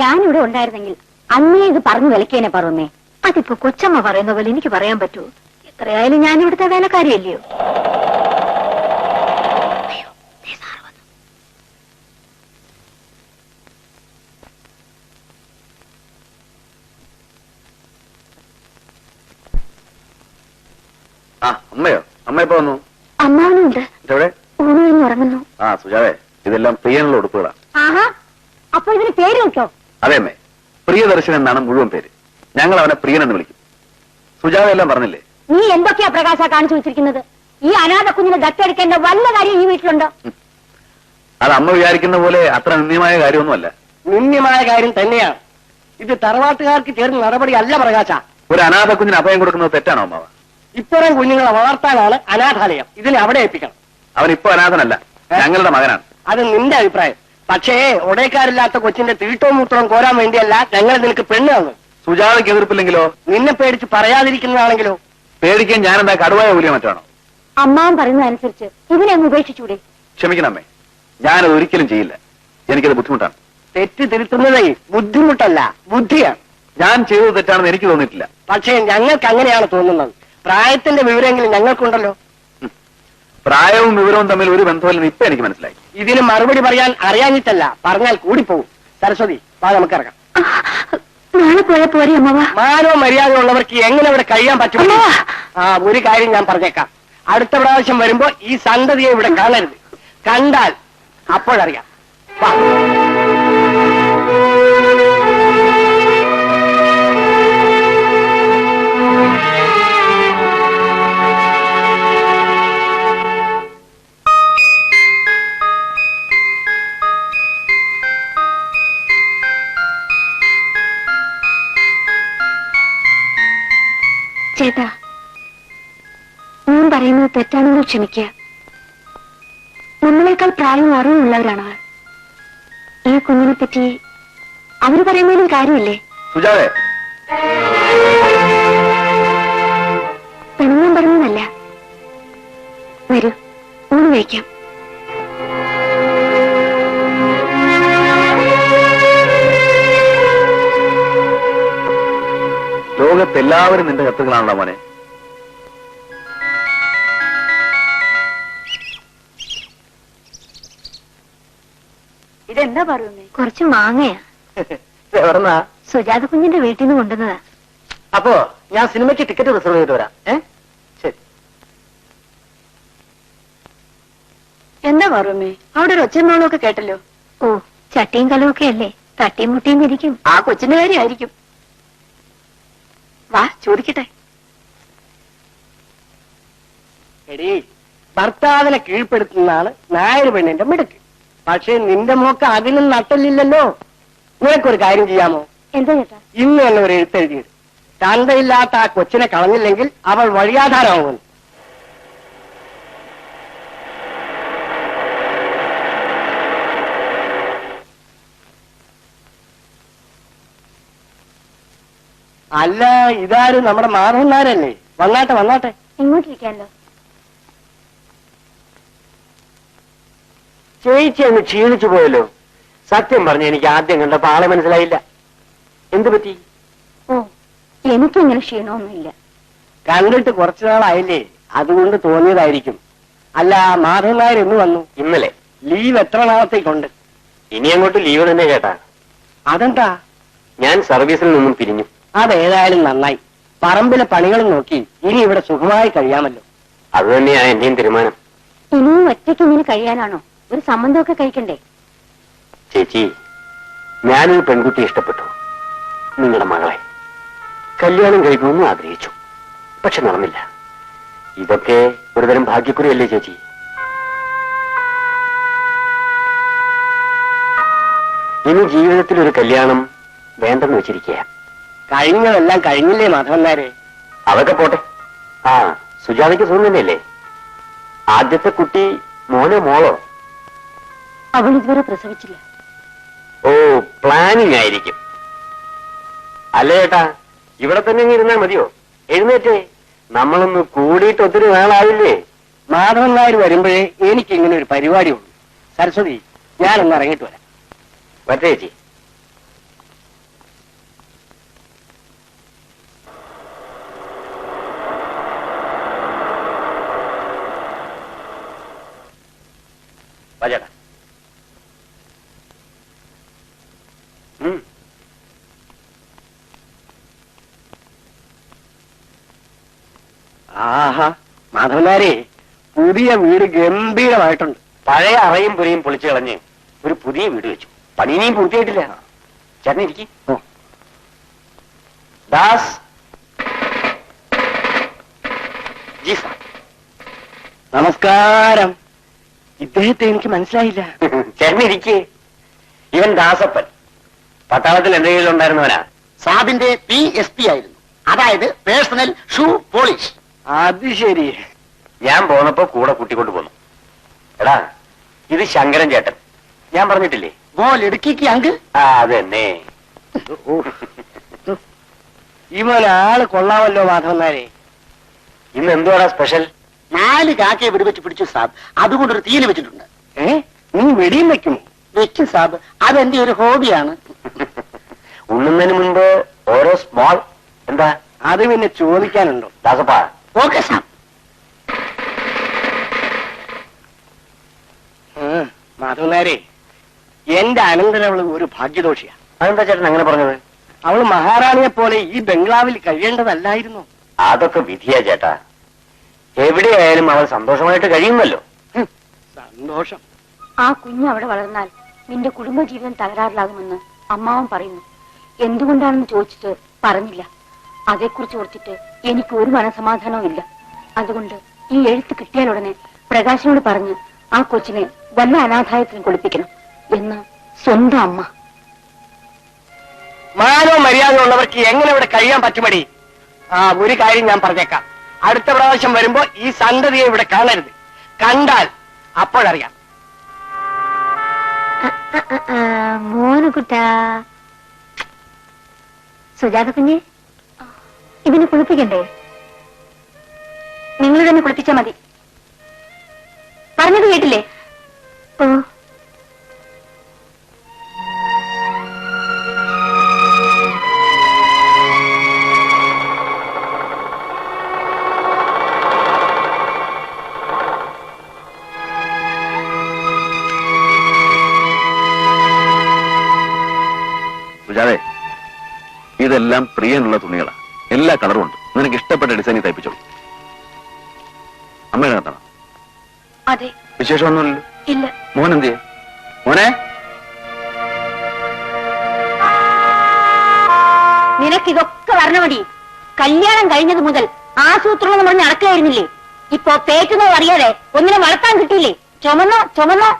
ഞാനിവിടെ ഉണ്ടായിരുന്നെങ്കിൽ അന്നേ ഇത് പറഞ്ഞു വിലക്കേനെ പറഞ്ഞേ. അതിപ്പോ കൊച്ചമ്മ പറയുന്ന പോലെ എനിക്ക് പറയാൻ പറ്റൂ? എത്രയായാലും ഞാൻ ഇവിടുത്തെ വേലക്കാരിയല്ലയോ. അമ്മയോ? അമ്മ എപ്പോ വന്നു? അമ്മാവനും ഉണ്ട്. ഊണ് കഴിഞ്ഞ് ഉറങ്ങുന്നു. സുജാവേ, ഇതെല്ലാം പ്രിയനുള്ള ഉടുപ്പുകളാ. ആഹാ, അപ്പൊ ഇതിന് പേര് വെച്ചോ? അതെ അമ്മേ, പ്രിയദർശൻ എന്നാണ് മുഴുവൻ പേര്. ഞങ്ങൾ അവനെ പ്രിയൻ എന്ന് വിളിക്കും. സുജാവ എല്ലാം പറഞ്ഞില്ലേ? നീ എന്തൊക്കെയാ പ്രകാശ കാണിച്ചു വെച്ചിരിക്കുന്നത്? ഈ അനാഥ കുഞ്ഞിനെ ദത്തെടുക്കേണ്ട വല്ല കാര്യം ഈ വീട്ടിലുണ്ടോ? അത് അമ്മ വിചാരിക്കുന്ന പോലെ അത്ര നിന്ദ്യമായ കാര്യമൊന്നുമല്ല. നിന്ദ്യമായ കാര്യം തന്നെയാണ്. ഇത് തറവാട്ടുകാർക്ക് ചേർന്ന നടപടി അല്ല പ്രകാശ. ഒരു അനാഥ കുഞ്ഞിന് അഭയം കൊടുക്കുന്നത് തെറ്റാണോ അമ്മാവ? ഇത്തരം കുഞ്ഞുങ്ങളെ വളർത്താനാണ് അനാഥാലയം. ഇതിനെ അവിടെ ഏൽപ്പിക്കണം. അവൻ ഇപ്പൊ അനാഥനല്ല, ഞങ്ങളുടെ മകനാണ്. അത് നിന്റെ അഭിപ്രായം. പക്ഷേ ഒടേക്കാരില്ലാത്ത കൊച്ചിന്റെ തീട്ടവും മൂത്രവും കോരാൻ വേണ്ടിയല്ല ഞങ്ങൾ നിനക്ക് പെണ്ണ് തന്നു. സുജാതയ്ക്ക് എതിർപ്പില്ലെങ്കിലോ? നിന്നെ പേടിച്ച് പറയാതിരിക്കുന്നതാണെങ്കിലോ? പേടിക്കാൻ ഞാനെന്താ കടുവായ കൂലിയോ മറ്റാണോ? അമ്മാവൻ പറയുന്നതനുസരിച്ച് ഇതിനെ അങ്ങ് ഉപേക്ഷിച്ചൂടെ? ക്ഷമിക്കണമേ, ഞാനത് ഒരിക്കലും ചെയ്യില്ല. എനിക്കത് ബുദ്ധിമുട്ടാണ്. തെറ്റ് തിരുത്തുന്നതേ ബുദ്ധിമുട്ടല്ല, ബുദ്ധിയാണ്. ഞാൻ ചെയ്തത് തെറ്റാണെന്ന് എനിക്ക് തോന്നിയിട്ടില്ല. പക്ഷേ ഞങ്ങൾക്ക് അങ്ങനെയാണ് തോന്നുന്നത്. പ്രായത്തിന്റെ വിവരമെങ്കിലും ഞങ്ങൾക്കുണ്ടല്ലോ. പ്രായവും വിവരവും തമ്മിൽ ഒരു ബന്ധമല്ലെന്ന് ഇപ്പൊ എനിക്ക് മനസ്സിലായി. ഇതിന് മറുപടി പറയാൻ അറിയാഞ്ഞിട്ടല്ല, പറഞ്ഞാൽ കൂടിപ്പോകും. സരസ്വതി, വാ നമുക്കിറങ്ങാം. നാളെ പോയാ പോരെ അമ്മ? മാനോ മര്യാദ ഉള്ളവർക്ക് എങ്ങനെ ഇവിടെ കഴിയാൻ പറ്റും? ഒരു കാര്യം ഞാൻ പറഞ്ഞേക്കാം. അടുത്ത പ്രാവശ്യം വരുമ്പോ ഈ സന്തതിയെ ഇവിടെ കാണരുത്. കണ്ടാൽ അപ്പോഴറിയാം. വാ. ചേട്ടാ, ഞാൻ പറയുന്നത് തെറ്റാണെന്ന് ക്ഷമിക്കുക. നമ്മളെക്കാൾ പ്രായവും അറിവുള്ളവരാണ് അവർ. ഈ കുഞ്ഞിനെ പറ്റി അവര് പറയുന്നതിലും കാര്യമില്ലേ? സുജാവേ, പെണ്ണും പറഞ്ഞതല്ല. വരൂ, ഊണ് കഴിക്കാം. ലോകത്തെല്ലാവരും നിന്റെ ശത്രുക്കളാണല്ലോ മോനെ. ഇതെന്താ പറയുന്നേ? കുറച്ച് മാങ്ങയാ. എവിടെന്നാ? സുജാത കുഞ്ഞിന്റെ വീട്ടിൽ നിന്ന് കൊണ്ടുവന്നതാ. അപ്പോ ഞാൻ സിനിമയ്ക്ക് ടിക്കറ്റ് റിസർവ് ചെയ്തിട്ട് വരാം. ശരി. എന്താ പറയുന്നേ? അവിടെ ഒരു ഒച്ചമോളൊക്കെ കേട്ടല്ലോ. ഓ, ചട്ടിയും കലമൊക്കെ അല്ലേ, തട്ടിയും മുട്ടിയും ഇരിക്കും. ആ കൊച്ചിന്റെ കാര്യമായിരിക്കും. വാ, ചോദിക്കട്ടെ. എടീ, ഭർത്താവിനെ കീഴ്പ്പെടുത്തുന്നതാണ് നായർ പെണ്ണിന്റെ മിടുക്ക്. പക്ഷേ നിന്റെ മോക്ക് അതിനും നട്ടല്ലില്ലല്ലോ. നിനക്കൊരു കാര്യം ചെയ്യാമോ? എന്താ ചേട്ടാ? ഇന്ന് തന്നെ ഒരു എഴുത്തെഴുതിയത്. തന്തയില്ലാത്ത ആ കൊച്ചിനെ കളഞ്ഞില്ലെങ്കിൽ അവൾ വഴിയാധാരമാകുന്നു. അല്ല, ഇതാരും നമ്മുടെ മാധവന്മാരല്ലേ? വന്നാട്ടെ വന്നാട്ടെ. ഇങ്ങോട്ടിരിക്കാലോ. ചേച്ചി അങ്ങ് ക്ഷീണിച്ചു പോയല്ലോ. സത്യം പറഞ്ഞ എനിക്ക് ആദ്യം കണ്ടപ്പോ ആളെ മനസ്സിലായില്ല. എന്തു പറ്റി? ഓ, എനിക്കിങ്ങനെ ക്ഷീണമൊന്നുമില്ല. കണ്ടിട്ട് കുറച്ചു നാളായില്ലേ, അതുകൊണ്ട് തോന്നിയതായിരിക്കും. അല്ല, മാധവന്മാർ എന്ന് വന്നു? ഇന്നലെ. ലീവ് എത്ര നാളത്തേക്കുണ്ട്? ഇനി അങ്ങോട്ട് ലീവ് തന്നെ കേട്ടാ. അതെന്താ? ഞാൻ സർവീസിൽ നിന്നും പിരിഞ്ഞു. അതേതായാലും നന്നായി. പറമ്പിലെ പണികളും നോക്കി ഇനി ഇവിടെ സുഖമായി കഴിയാമല്ലോ. അത് തന്നെയാ എന്റെയും തീരുമാനം. ഇനിയും ഒറ്റയ്ക്ക് ഇങ്ങനെ കഴിയാനാണോ? ഒരു സംബന്ധമൊക്കെ കഴിക്കണ്ടേ? ചേച്ചി, ഞാനൊരു പെൺകുട്ടി ഇഷ്ടപ്പെട്ടു, നിങ്ങളുടെ മകളെ. കല്യാണം കഴിക്കണമെന്ന് ആഗ്രഹിച്ചു, പക്ഷെ നടന്നില്ല. ഇതൊക്കെ ഒരുതരം ഭാഗ്യക്കുറിയല്ലേ ചേച്ചി? ഇനി ജീവിതത്തിൽ ഒരു കല്യാണം വേണ്ടെന്ന് വെച്ചിരിക്കുക. കഴിഞ്ഞതെല്ലാം കഴിഞ്ഞില്ലേ മാധവന്മാരെ? അതൊക്കെ പോട്ടെ. ആ, സുജാതയ്ക്ക് സുഖം തന്നെയല്ലേ? ആദ്യത്തെ കുട്ടി മോനോ മോളോ? അവൾ ഇതുവരെ പ്രസവിച്ചില്ല. ഓ, പ്ലാനിങ് ആയിരിക്കും. അല്ലേ ചേട്ടാ, ഇവിടെ തന്നെ ഇരുന്നാ മതിയോ? എഴുന്നേറ്റേ, നമ്മളൊന്ന് കൂടിയിട്ട് ഒത്തിരി നാളായില്ലേ? മാധവൻ നായർ വരുമ്പോഴേ എനിക്ക് ഇങ്ങനെ ഒരു പരിപാടി ഉള്ളൂ. സരസ്വതി, ഞാനൊന്ന് ഇറങ്ങിയിട്ട് വരാം. വരട്ടെ ചേച്ചി. വാചേട്ടാ. ആഹാ, മാധവനാരെ, പുതിയ വീട് ഗംഭീരമായിട്ടുണ്ട്. പഴയ അറയും പുരയും പൊളിച്ചു കളഞ്ഞ് ഒരു പുതിയ വീട് വെച്ചു. പണി ഇനിയും പൂർത്തിയായിട്ടില്ല. ചേട്ടൻ ഇരിക്കി. Das G sir. നമസ്കാരം. ഇദ്ദേഹത്തെ എനിക്ക് മനസ്സിലായില്ല. ചേട്ടൻ ഇരിക്കേ. ഇവൻ ദാസപ്പൻ, പട്ടാളത്തിൽ എന്തെങ്കിലും ഉണ്ടായിരുന്നവനാ. സാബിന്റെ PSP ആയിരുന്നു, അതായത് പേഴ്സണൽ ഷൂ പോളിഷ്. അത് ശരി. ഞാൻ പോന്നപ്പോ കൂടെ കൂട്ടിക്കൊണ്ട് പോന്നു. എടാ, ഇത് ശങ്കരൻ ചേട്ടൻ. ഞാൻ പറഞ്ഞിട്ടില്ലേ? ബോൾ ഇടുക്കിക്ക് അങ്കിൾ. ആ, അതെന്നെ. ഇവൻ ആള് കൊള്ളാമല്ലോ മാധവന്നാരെ. ഇന്ന് എന്തുവാടാ സ്പെഷ്യൽ? 4 കാക്കയെ വെടിവെച്ച് പിടിച്ചു സാബ്. അതുകൊണ്ടൊരു തീയല് വെച്ചിട്ടുണ്ട്. നീ വെടിയും വെക്കുമോ? വെക്കും സാബ്, അതെന്റെ ഒരു ഹോബിയാണ്. ഉണ്ണുന്നതിന് മുൻപ് ഓരോ സ്മോൾ. എന്താ അത് പിന്നെ ചോദിക്കാനുണ്ടോ? ദാസപ്പാ. ഓക്കെ സാബ്. മാധവനാരെ, എന്റെ അനന്തരവള് ഒരു ഭാഗ്യദോഷിയാ. അതെന്താ ചേട്ടൻ അങ്ങനെ പറഞ്ഞത്? അവള് മഹാറാണിയെ പോലെ ഈ ബംഗ്ലാവിൽ കഴിയേണ്ടതല്ലായിരുന്നു. അതൊക്കെ വിധിയാ ചേട്ടാ. എവിടെയായാലും അവൾ സന്തോഷമായിട്ട് കഴിയുമല്ലോ. സന്തോഷം. ആ കുഞ്ഞ് അവിടെ വളർന്നാൽ നിന്റെ കുടുംബജീവിതം തകരാറിലാകുമെന്ന് അമ്മാവൻ പറയുന്നു. എന്തുകൊണ്ടാണെന്ന് ചോദിച്ചിട്ട് പറഞ്ഞില്ല. അതേക്കുറിച്ച് ഓർത്തിട്ട് എനിക്ക് ഒരു മനസമാധാനവും ഇല്ല. അതുകൊണ്ട് ഈ എഴുത്ത് കിട്ടിയാലുടനെ പ്രകാശനോട് പറഞ്ഞ് ആ കൊച്ചിനെ വല്ല അനാഥായത്തിന് കൊടുപ്പിക്കണം എന്ന് സ്വന്തം അമ്മ. മാനോ മര്യാദ ഉള്ളവർക്ക് എങ്ങനെ ഇവിടെ കഴിയാൻ പറ്റുമടി? ഒരു കാര്യം ഞാൻ പറഞ്ഞേക്കാം. അടുത്ത പ്രാവശ്യം വരുമ്പോ ഈ സന്തതിയെ ഇവിടെ കാണരുത്. കണ്ടാൽ അപ്പോഴറിയാം. മോനുകുട്ടാ. സുജാത കുഞ്ഞ്, ഇതിനെ കുളിപ്പിക്കണ്ടേ? നിങ്ങൾ തന്നെ കുളിപ്പിച്ചാ മതി. പറഞ്ഞത് കേട്ടില്ലേ? ഓ, സുജാതെ, ഇതെല്ലാം പ്രിയനുള്ള തുണികളാ. എല്ലാ കളറും ഉണ്ട്. നിനക്ക് ഇഷ്ടപ്പെട്ട ഡിസൈനിൽ തയ്പ്പിച്ചോളൂ. അമ്മയുടെ കത്തണം. അതെ. വിശേഷമൊന്നുമില്ലല്ലോ? ഇല്ല. മോൻ എന്തിയെ? മോനെ, നിനക്കിതൊക്കെ വരണമടി. കല്യാണം കഴിഞ്ഞത് മുതൽ ആസൂത്രണം എന്ന് പറഞ്ഞ് നടക്കുകയായിരുന്നില്ലേ? ഇപ്പൊ പേറ്റുന്നത് അറിയാതെ ഒന്നിനെ വളർത്താൻ കിട്ടിയില്ലേ? ചുമന്നോ ചുമന്നോ